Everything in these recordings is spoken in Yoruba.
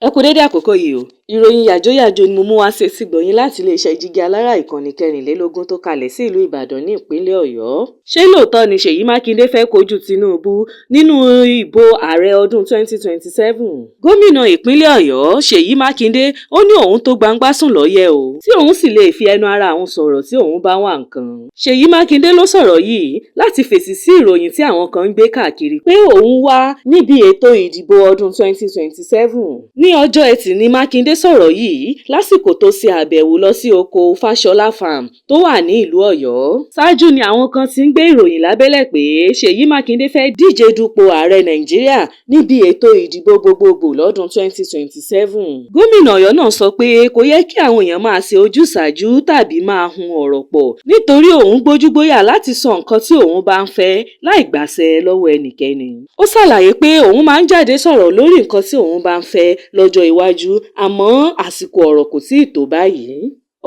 Ẹ kú dédé àkókò yìí o. Ìròyìn yàjóyàjó ni mo mú wá sí etígbọ̀ọ́ yín láti iléeṣẹ́ jígí alára ìkànnì 24 tó kalẹ̀ sí ìlú Ìbàdàn ní ìpínlẹ̀ Ọ̀yọ́. Ṣé lóòótọ́ ni Seyi Makinde fẹ́ kojú Tinubu nínú ìbò ààrẹ ọdún 2027? Gómìnà ìpínlẹ̀ Ọ̀yọ́ Seyi Makinde ó ní òun tó gbangba sùn lọ́yẹ̀ o, tí òun sì lè fi ẹnu ara òun sọ̀rọ̀ tí òun bá wà nǹkan. Seyi Makinde ló sọ̀rọ̀ yìí láti fèsì sí ìròyìn tí àwọn kan ń gbé káàkiri pé òun wá níbi ètò ìdìbò ọdún 2027. Ní ọjọ́ Ẹtì ni Makinde sọ̀rọ̀ yìí lásìkò tó ṣe àbẹ̀wò lọ sí oko Fáṣọlá farm tó wà ní ìlú Ọ̀yọ́. Ṣáájú ni àwọn kan ti ń gbé ìròyìn lábẹ́lẹ̀ pé Seyi Makinde fẹ́ díje dupò ààrẹ Nàìjíríà níbi ètò ìdìbò gbogbogbò lọ́dún 2027. Gómìnà Ọ̀yọ́ náà sọ pé kò yẹ kí àwọn èèyàn máa ṣe ojúsàájú tàbí máa hun ọ̀rọ̀ pọ̀ nítorí òun gbójúgbóyà láti sọ nǹkan tí òun bá ń fẹ́ láì gbàṣẹ lọ́wọ́ ẹnikẹ́ni. Ó ṣàlàyé pé òun máa ń jáde sọ̀rọ̀ lórí nǹkan tí òun bá ń fẹ́ lọ́jọ́ iwájú, àmọ́ àsìkò ọ̀rọ̀ kò tíì tó báyìí.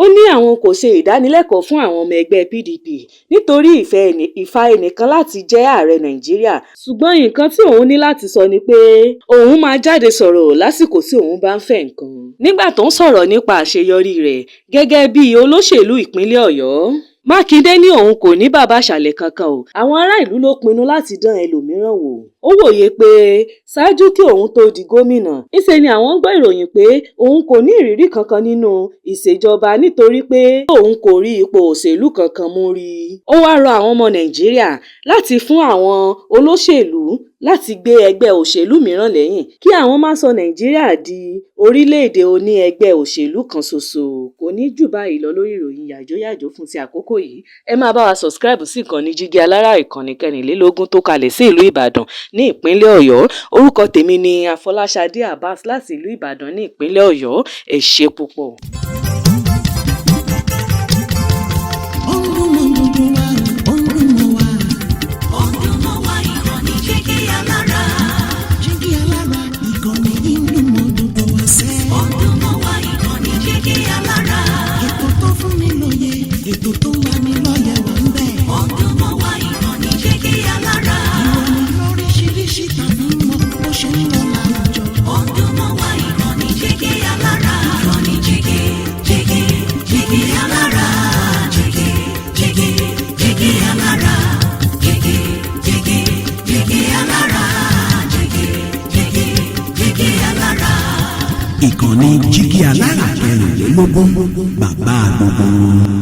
Ó ní àwọn kò ṣe ìdánilẹ́kọ̀ọ́ fún àwọn ọmọ ẹgbẹ́ PDP nítorí ìfà ẹnìkan láti jẹ́ ààrẹ Nàìjíríà, ṣùgbọ́n nǹkan tí òun ní láti sọ ni pé òun máa jáde sọ̀rọ̀ lásìkò tí òun bá ń fẹ́ nǹkan. Nígbà tó ń sọ̀rọ̀ nípa àṣeyọrí rẹ̀ gẹ́gẹ́ bí olóṣèlú ìpínlẹ̀ Ọ̀yọ́, Mákindé ní òun kò ní bàbá àṣàlẹ̀ kankan o, àwọn ará ìlú ló pinnu láti dán ẹlòmíràn wò. Ó wòye pé ṣáájú kí òun tó di gómìnà, ńṣe ni àwọn gbọ́ ìròyìn pé òun kò ní ìrírí kankan nínú ìṣèjọba nítorí pé òun kò rí ipò òṣèlú kankan mú rí. Ó wá rọ àwọn ọmọ Nàìjíríà láti fún àwọn olóṣèlú láti gbé ẹgbẹ́ òṣèlú mìíràn lẹ́yìn kí àwọn má sọ Nàìjíríà di orílẹ̀-èdè oní ẹgbẹ́ òṣèlú kan ṣoṣo. Kò ní jù báyìí lọ lórí ìròyìn yàjóyàjó fún ti àkókò yìí. Ẹ máa bá wa subscribe sí ìkànnì jígí alára ìkànnì 24 tó kalẹ̀ sí ìlú Ìbàdàn ní ìpínlẹ̀ Ọ̀yọ́. Orúkọ tèmi ni Afọláṣadé Abbas láti ìlú Ìbàdàn ní ìpínlẹ̀ Ọ̀yọ́. Ẹ ṣé púpọ̀. Ètò tó wà ní lọ́yẹ̀ wà ń bẹ̀. Ọdún mọ́ wá ìkànnì jígí alára. Ìròyìn lóríṣiríṣi tàbí mọ bó ṣe ń lọ láwùjọ. Ọdún mọ́ wá ìkànnì jígí alára. Ìkànnì jígí alára. Jígí alára. Jígí alára. Jígí alára. Ìkànnì jígí alára 24 bàbá gbogbo.